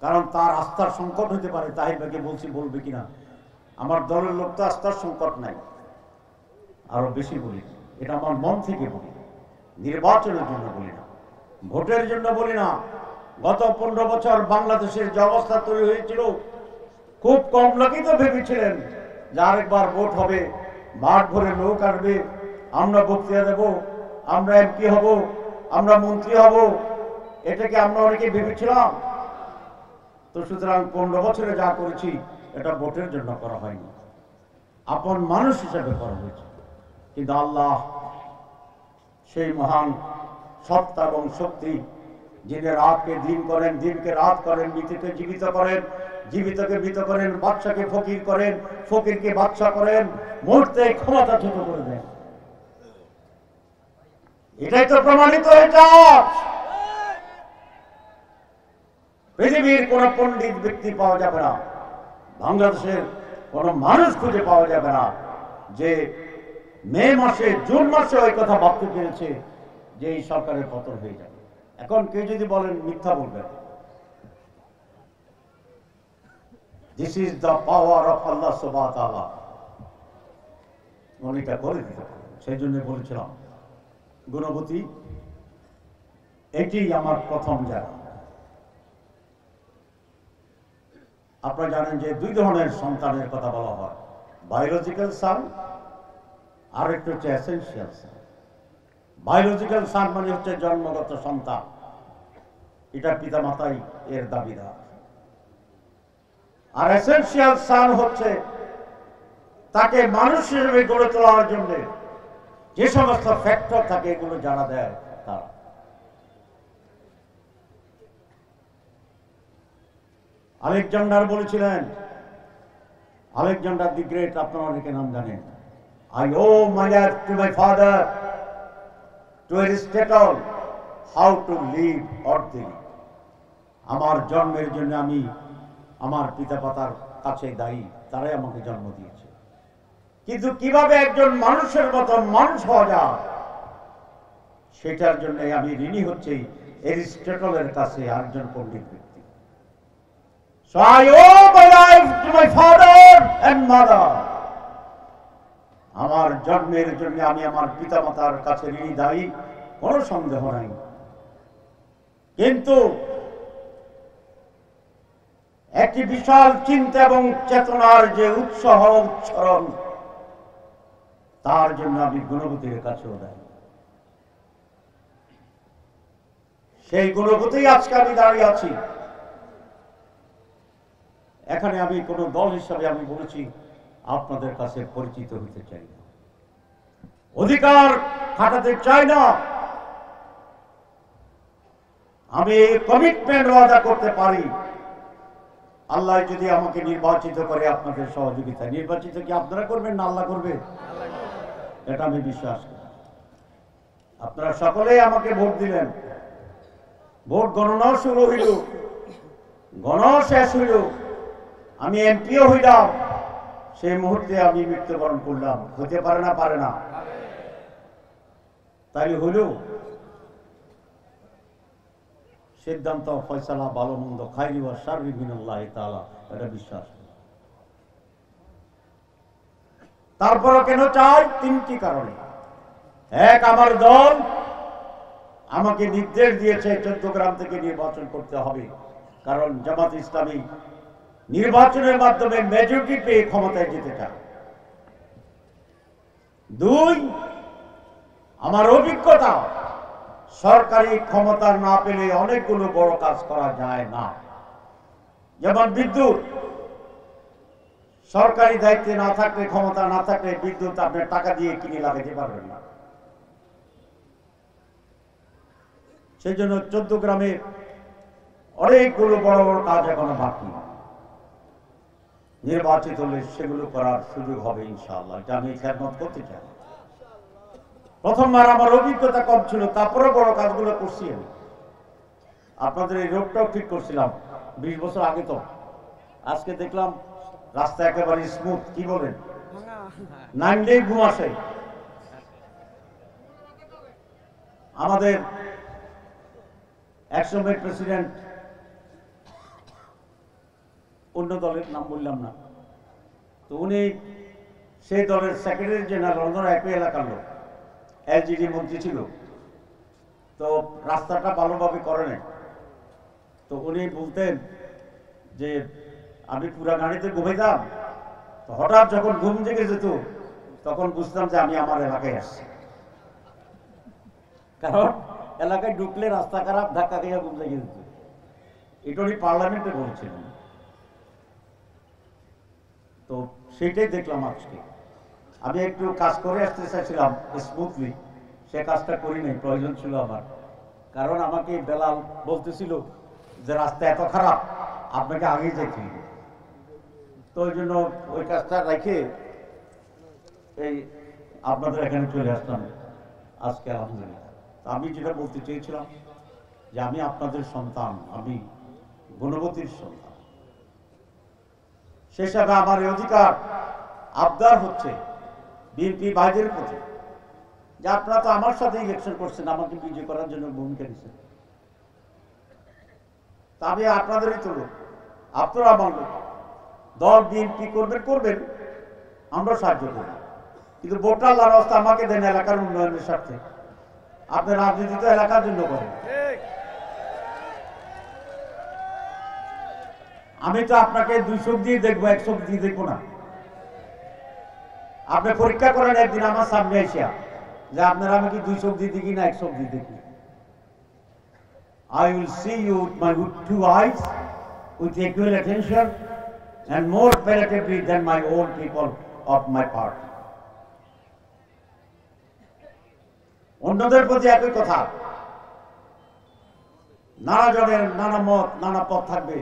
কারণ তার আস্থার সংকট হতে পারে। তাহির ভাইকে বলছি, বলবে কিনা। আমার দলের লোক তো আস্থার সংকট নাই, আরো বেশি বলি। এটা আমার মন থেকে বলি, নির্বাচনের জন্য বলি না, ভোটের জন্য বলি না। গত 15 বছর বাংলাদেশের যে অবস্থা তৈরি হয়েছিল, খুব কম লোকই তো ভেবেছিলেন যে আরেকবার ভোট হবে, মাঠ ভরে লোক আসবে, আমরা বক্তৃতা দেব, আমরা এমপি হব, আমরা মন্ত্রী হব। এটাকে আমরা অনেকে ভেবেছিলাম। তো সুতরাং 15 বছরে যা করেছি এটা ভোটের জন্য করা হয়নি, আপন মানুষ হিসেবে করা হয়েছে। কিন্তু আল্লাহ সেই মহান সত্তা এবং শক্তি, যিনি রাতকে দিন করেন, দিনকে রাত করেন, মৃতকে জীবিত করেন, জীবিতকে মৃত করেন, বাদশাকে ফকির করেন, ফকিরকে বাদশা করেন, মুহূর্তে ক্ষমতা ছোট করে দেন। এটাই তো প্রমাণিত হয়েছে। পৃথিবীর কোন পণ্ডিত ব্যক্তি পাওয়া যাবে না, বাংলাদেশের কোন মানুষ খুঁজে পাওয়া যাবে না যে মে মাসে, জুন মাসে ওই কথা ভাবতে পেরেছে যে এই সরকারের পতন হয়ে যাবে। এখন কেউ যদি বলেন, মিথ্যা বলবেন। This is the power of Allah সুবহানাহু ওয়া তাআলা। উনিটা করে দিতে পারেন। সেই জন্য বলেছিলাম গুণবতী এটি আমার প্রথম জায়গা। আপনারা জানেন যে 2 ধরনের সন্তানের কথা বলা হয়, বায়োলজিক্যাল সান আর একটু হচ্ছে এসেনশিয়াল সান। বায়োলজিক্যাল সান মানে হচ্ছে জন্মগত সন্তান, এটা পিতা মাতাই এর দাবিদার। আর এসেনশিয়াল সান হচ্ছে তাকে মানুষ হিসেবে গড়ে তোলার জন্য যে সমস্ত ফ্যাক্টর থাকে এগুলো জানা দেয় তারা। আলেকজান্ডার বলেছিলেন, আলেকজান্ডার দি গ্রেট, আপনারা অনেকে নাম জানেন, I owe my life to my father, to Aristotle, how to live orderly. আমার জন্মের জন্য আমি আমার পিতা মাতার কাছে দায়ী, তারাই আমাকে জন্ম দিয়েছে। কিন্তু কিভাবে একজন মানুষের মতো মানুষ হওয়া যায় সেটার জন্য আমি ঋণী হচ্ছি এরিস্টটলের কাছে, আরেকজন পণ্ডিত ব্যক্তি। So I owe my life to my father and mother. আমার জন্মের জন্য আমি আমার পিতা মাতার কাছে ঋণী দায়ী, কোনো সন্দেহ নাই। কিন্তু একটি বিশাল চিন্তা এবং চেতনার যে উৎসাহ উচ্চারণ, তার জন্য আমি গুণবতীর কাছেও দায়ী। সেই গুণবতী আজকে আমি দাঁড়িয়ে আছি। এখানে আমি কোন দল হিসাবে আমি বলেছি আপনাদের কাছে পরিচিত হতে চাই না, অধিকার খাটাতে চাই না। আমি কমিটমেন্ট ওয়াদা করতে পারি, আল্লাহ যদি আমাকে নির্বাচিত করে আপনাদের সহযোগিতা, নির্বাচিত কি আপনারা করবেন না আল্লাহ করবে? এটা আমি বিশ্বাস করি। আপনারা সকলেই আমাকে ভোট দিলেন, ভোট গণনাও শুরু হইল, গণনাও শেষ হইল, আমি এমপিও হইলাম, সেই মুহূর্তে আমি মৃত্যুবরণ করলাম। হতে পারে না? পারে না? তাই হইল সিদ্ধান্ত, ফয়সালা, ভালো মন্দ, খাইরি ওয়া শাররি মিনাল্লাহি তাআলা, এটা বিশ্বাস। তারপরে কেন চাই? তিনটি কারণে। এক, আমার দল আমাকে নির্দেশ দিয়েছে চট্টগ্রাম থেকে নির্বাচন করতে হবে, কারণ জামাত ইসলামী নির্বাচনের মাধ্যমে মেজরিটি পেয়ে ক্ষমতায় যেতে চায়। দুই, আমার অভিজ্ঞতা, সরকারি ক্ষমতা না পেলে অনেকগুলো বড় কাজ করা যায় না। যেমন বিদ্যুৎ, সরকারি দায়িত্বে না থাকলে, ক্ষমতা না থাকলে বিদ্যুৎ আপনি টাকা দিয়ে কিনে লাগাতে পারবেন না। সেই জন্য চট্টগ্রামে অনেকগুলো বড় বড় কাজ এখনো বাকি। নির্বাচিত হলে সেগুলো করার সুযোগ হবে ইনশাআল্লাহ, এটা আমি খেদমত করতে চাই। প্রথমবার আমার অভিজ্ঞতা কম ছিল, তারপরে বড় কাজগুলো করছি আমি। আপনাদের এই রোডটাও ঠিক করছিলাম 20 বছর আগে। তো আজকে দেখলাম রাস্তা একেবারে স্মুথ, কি বলেন? নাইনডেই ঘুম আসে। আমাদের একসময় প্রেসিডেন্ট, অন্য দলের নাম বললাম না, তো উনি সেই দলের সেক্রেটারি জেনারেল, অন্য একই এলাকার লোক, এলজিডি মন্ত্রী ছিল। তো রাস্তাটা ভালোভাবে করে নেয়। তো উনি বলতেন যে আমি পুরা গাড়িতে ঘুমাইতাম, তো হঠাৎ যখন ঘুম জেগে যেত তখন বুঝতাম যে আমি আমার এলাকায় আসছি। কারণ এলাকায় ঢুকলে রাস্তা খারাপ, ধাক্কা খেয়ে ঘুম জেগে যেত। এটা উনি পার্লামেন্টে বলছিলেন। তো সেটাই দেখলাম আজকে। আমি একটু কাজ করে আসতে চাইছিলাম স্মুথলি, সে কাজটা করি নাই, প্রয়োজন ছিল আমার। কারণ আমাকে বেলাল বলতেছিল যে রাস্তা এত খারাপ, আপনাকে আগেই যাইতে হবে। তো ওই জন্য ওই কাজটা রেখে এই আপনাদের এখানে চলে আসলাম আজকে আলহামদুলিল্লাহ। আমি যেটা বলতে চেয়েছিলাম যে আমি আপনাদের সন্তান, আমি গুণবতীর সন্তান। সে হিসাবে আমার এই অধিকার, আবদার হচ্ছে বিএনপি ভাইদের প্রতি যে আপনারা তো আমার সাথে ইলেকশন করছেন, আমাকে বিজয় করার জন্য ভূমিকা নিচ্ছেন। তা আমি আপনাদেরই তো লোক, আপনারা আমার লোক। দল বিএনপি করবেন, আমরা সাহায্য করব, কিন্তু ভোটার ব্যবস্থা আমাকে দেন এলাকার উন্নয়নের স্বার্থে। আপনি রাজনীতি তো এলাকার জন্য করেন। আমি তো আপনাকে 2 চোখ দিয়ে দেখবো, 1 চোখ দিয়ে দেখবো না। আপনি পরীক্ষা করেন একদিন আমার সামনে এসে যে আপনারা আমাকে 2 চোখ দিয়ে দেখি না 1 চোখ দিয়ে দেখি। I will see you with my 2 eyes, with equal attention and more palatably than my own people of my party. অন্যদের প্রতি একই কথা। নানা জনের নানা মত, নানা পথ থাকবে,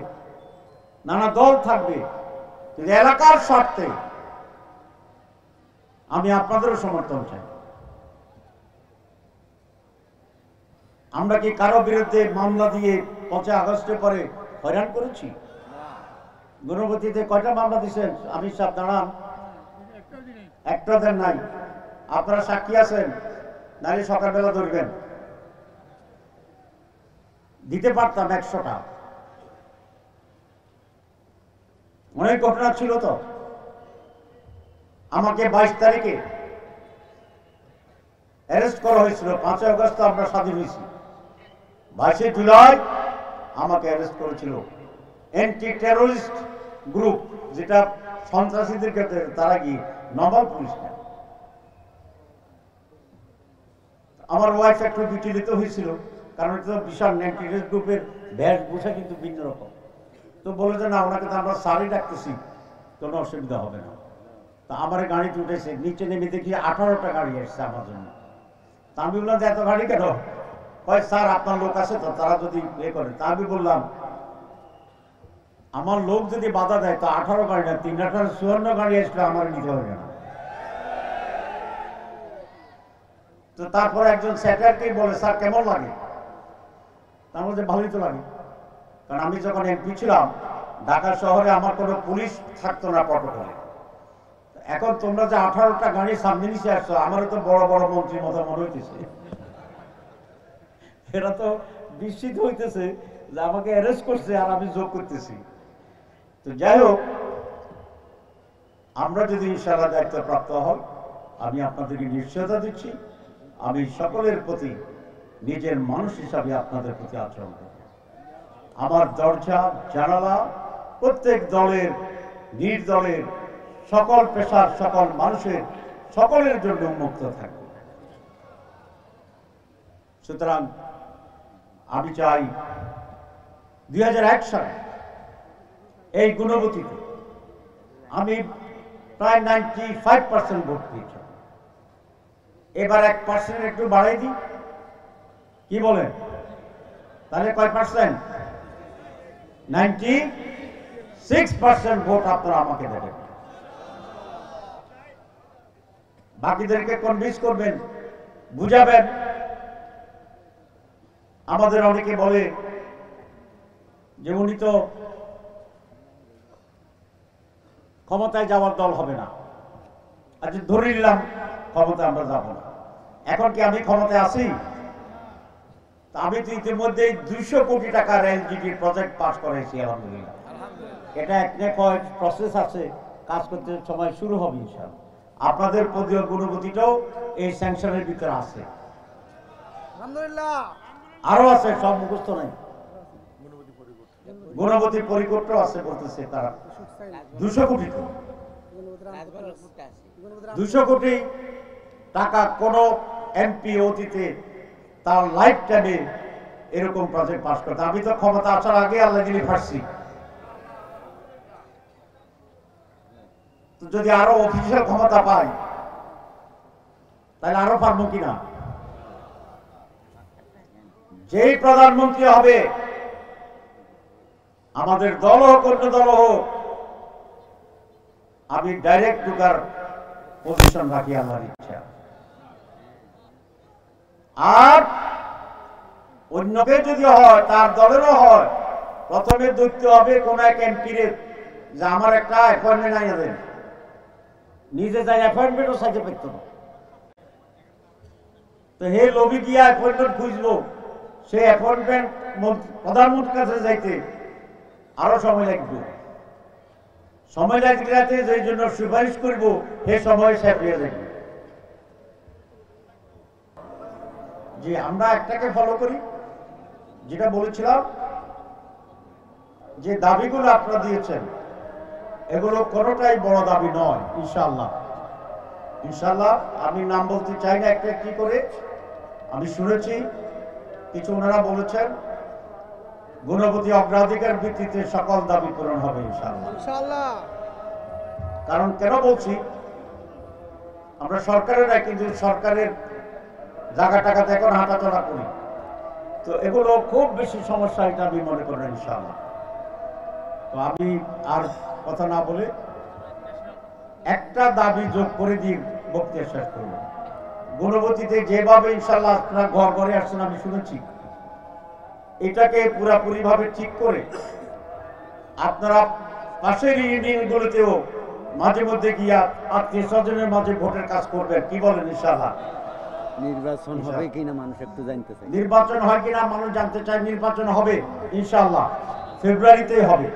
নানা দল থাকবে, কিন্তু এলাকার স্বার্থে আমি আপনাদেরও সমর্থন চাই। আমরা কি কারো বিরুদ্ধে মামলা দিয়ে 5 আগস্টের পরে হয়রান করেছি? গুণবতীতে কয়টা মামলা দিচ্ছেন? আমি সাহেব দাঁড়ান, একটা দেন নাই। আপনারা সাক্ষী আছেন, নারী সকালবেলা ধরবেন, দিতে পারতাম 100টা। অনেক ঘটনা ছিল। তো আমাকে 22 তারিখে অ্যারেস্ট করা হয়েছিল, 5 আগস্ট আমরা স্বাধীন হয়েছি। 22 জুলাই আমাকে অ্যারেস্ট করেছিল অ্যান্টি টেরোরিস্ট গ্রুপ, যেটা সন্ত্রাসীদের ক্ষেত্রে, তারা গিয়ে নবাব পুলিশ। আমার ওয়াইফ একটু বিচলিত হয়েছিল, কারণ এটা তো বিশাল অ্যান্টি টেরোরিস্ট গ্রুপের বেশভূষা কিন্তু ভিন্ন রকম। তো বলে যে না, ওনাকে তো আমরা সারি ডাকতেছি, কোনো অসুবিধা হবে না। তা আমার গাড়িতে উঠেছে, নিচে নেমে দেখি 18টা গাড়ি এসছে আমার জন্য। তা আমি বললাম যে এত গাড়ি কেন? কয় স্যার আপনার লোক আছে তো, তারা যদি এ করে। তা আমি বললাম আমার লোক যদি বাধা দেয় তো 18 গাড়ি না, 354 গাড়ি আসলে আমার নিতে হবে না। তো তারপরে একজন সেক্রেটারি বলে স্যার কেমন লাগে? তার মধ্যে ভালোই তো লাগে, কারণ আমি যখন এমপি ছিলাম ঢাকা শহরে আমার কোনো পুলিশ থাকতো না প্রটোকলে। এখন তোমরা যে 18টা গাড়ি সামনে নিচে আসছো, আমারও তো বড় বড় মন্ত্রীর মতো মনে হইতেছে। এরা তো বিস্মিত হইতেছে যে আমাকে অ্যারেস্ট করছে আর আমি যোগ করতেছি। তো যাই হোক, আমরা যদি ইনশাআল্লাহ দায়িত্বপ্রাপ্ত হই, আমি আপনাদেরকে নিশ্চয়তা দিচ্ছি আমি সকলের প্রতি নিজের মানুষ হিসাবে আপনাদের প্রতি আচরণ করব। আমার দরজা জানালা প্রত্যেক দলের, নির্দলের, সকল পেশার সকল মানুষের সকলের জন্য উন্মুক্ত থাকবে। সুতরাং আমি চাই 2001 সালে এই গুণবতীতে আমি প্রায় 95% ভোট পেয়েছি। এবার 1% একটু বাড়াই দিই, কি বলেন? তাহলে কয় পার্সেন্ট? 96% ভোট আপনারা আমাকে দেবেন। বাকিদেরকে কনভিন্স করবেন, বুঝাবেন। আমাদের অনেকে বলে যে উনি তো ক্ষমতায় যাওয়ার দল হবে না। আচ্ছা ধরে নিলাম ক্ষমতায় আমরা যাব না, এখন কি আমি ক্ষমতায় আছি? আমি তো ইতিমধ্যে 200 কোটি টাকার এলজিডির প্রজেক্ট পাস করেছি আলহামদুলিল্লাহ। এটা একটা প্রসেস আছে, কাজ করতে সময় শুরু হবে ইনশাআল্লাহ। আপনাদের পদীয় গুণবতীটাও এই স্যাংশনের ভিতরে আছে, আলহামদুলিল্লাহ। আরো আছে, সব মুখস্থ নাই। গুণবতী পরিকল্পনা আছে বলতেছে তারা 200 কোটি, 200 কোটি টাকা কোন এমপি অতীতে তার লাইফ টাইমে এরকম প্রজেক্ট পাস করতে। আমি তো ক্ষমতা আসার আগে আল্লাহ দিলি ফার্সি, তো যদি আরো অফিসিয়াল ক্ষমতা পাই তাহলে আরো পারবো কিনা? যেই প্রধানমন্ত্রী হবে, আমাদের দল হোক অন্য দল হোক, আমি ডাইরেক্ট ঢুকার পজিশন রাখি আল্লাহর ইচ্ছা। আর অন্যকে যদি হয়, তার দলেরও হয়, প্রথমে দেখতে হবে কোন এক এমপির যে আমার একটা অ্যাপয়েন্টমেন্ট আনিয়ে দেন। নিজে যাই অ্যাপয়েন্টমেন্টও চাইতে পারত না, তো হে লবি গিয়া অ্যাপয়েন্টমেন্ট খুঁজবো, সে অ্যাপয়েন্টমেন্ট প্রধানমন্ত্রীর কাছে যাইতে আরো সময় লাগবে। সময় লাগলে যে জন্য সুপারিশ করব সে সময় সে পেয়ে যাবে। যে আমরা একটাকে ফলো করি, যেটা বলেছিলাম যে দাবিগুলো আপনারা দিয়েছেন এগুলো কোনোটাই বড় দাবি নয়। ইনশাআল্লাহ ইনশাআল্লাহ আমি নাম বলতে চাই না একটা কি করে, আমি শুনেছি কিছু ওনারা বলেছেন গুণবতী অগ্রাধিকার ভিত্তিতে সকল দাবি পূরণ হবে ইনশাআল্লাহ ইনশাআল্লাহ। কারণ কেন বলছি, আমরা সরকারের না, কিন্তু সরকারের জায়গা টাকাতে এখন হাঁটাচলা করি, তো এগুলো খুব বেশি সমস্যা, এটা আমি মনে করি ইনশাআল্লাহ। তো আমি আর কথা না বলে একটা দাবি যোগ করে দিয়ে বক্তব্য শেষ করব। গুণবতীতে যেভাবে ইনশাআল্লাহ আপনারা ঘর ঘরে আসছেন আমি শুনেছি, এটাকে পুরাপুরি ভাবে ঠিক করে আপনারা পাশের ইউনিয়নগুলোতেও মাঝে মধ্যে গিয়া আত্মীয় স্বজনের মাঝে ভোটের কাজ করবেন। কি বলেন? ইনশাআল্লাহ নির্বাচন হবে কিনা মানুষ একটু জানতে চায়। নির্বাচন হয় কিনা মানুষ জানতে চায়। নির্বাচন হবে ইনশাআল্লাহ, ফেব্রুয়ারিতেই হবে।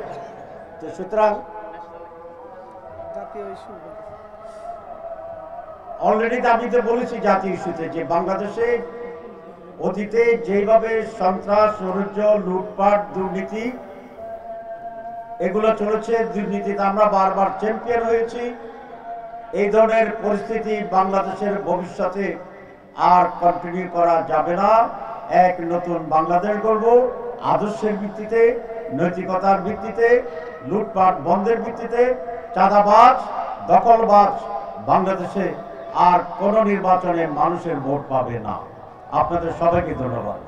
তো সুতরাং জাতীয় ইস্যু অলরেডি আমি তো বলেছি জাতীয় ইস্যুতে যে বাংলাদেশে অতীতে যেভাবে সন্ত্রাস, ষড়যন্ত্র, লুটপাট, দুর্নীতি এগুলো চলেছে, দুর্নীতিতে আমরা বারবার চ্যাম্পিয়ন হয়েছি। এই ধরনের পরিস্থিতি বাংলাদেশের ভবিষ্যতে আর কন্টিনিউ করা যাবে না। এক নতুন বাংলাদেশ গড়ব, আদর্শের ভিত্তিতে, নৈতিকতার ভিত্তিতে, লুটপাট বন্ধের ভিত্তিতে। চাঁদাবাজ, দখলবাজ বাংলাদেশে আর কোন নির্বাচনে মানুষের ভোট পাবে না। আপনাদের সবাইকে ধন্যবাদ।